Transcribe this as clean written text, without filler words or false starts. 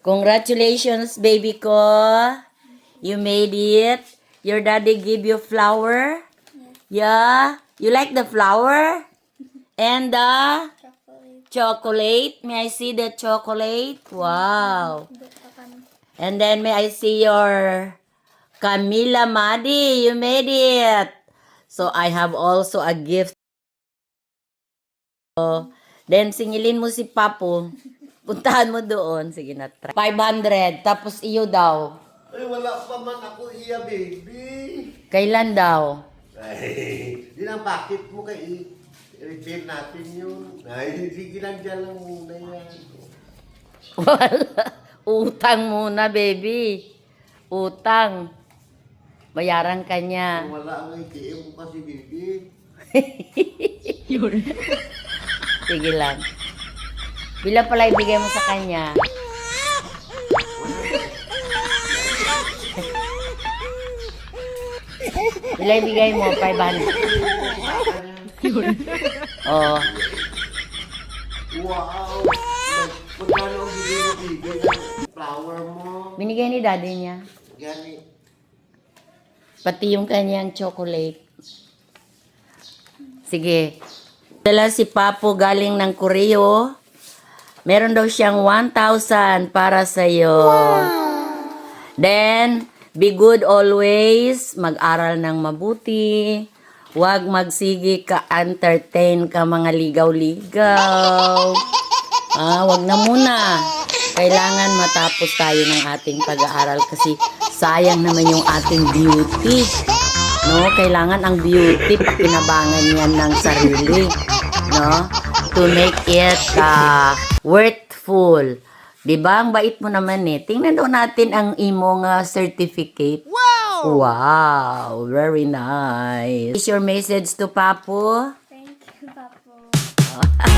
Congratulations, baby ko. You made it. Your daddy give you flower? Yeah. You like the flower? And the chocolate? May I see the chocolate? Wow. And then may I see your Camila Madi? You made it. So I have also a gift. Then singilin mo si Papo. Puntahan mo doon. Sige na, try. 500. Tapos iyo daw. Ay, wala pa man ako iya, baby. Kailan daw? Ay, di lang bakit mo kay i-repair natin yun. Ay, sige lang dyan lang muna yan. Wala. Utang muna, baby. Utang. Bayaran ka niya. Wala ang ATM ko kasi, baby. Sige lang. Bila pala ibigay mo sa kanya? Bila ibigay mo? 500. Oh. Wow! Magkano ang bigay ng flower mo? Binigay ni daddy niya. Gani. Pati yung kanyang chocolate. Sige. Dala si Papo galing ng Koreo. Meron daw siyang 1,000 para sa'yo. Then, be good always. Mag-aral ng mabuti. Huwag magsigi ka-entertain ka mga ligaw-ligaw. Huwag na muna. Kailangan matapos tayo ng ating pag-aaral kasi sayang naman yung ating beauty. No, kailangan ang beauty pakinabangan yan ng sarili, no? To make it worthful. 'Di ba? Ang bait mo naman eh. Tingnan daw natin ang imong certificate. Wow! Wow, very nice. Is your message to Papo? Thank you, Papo.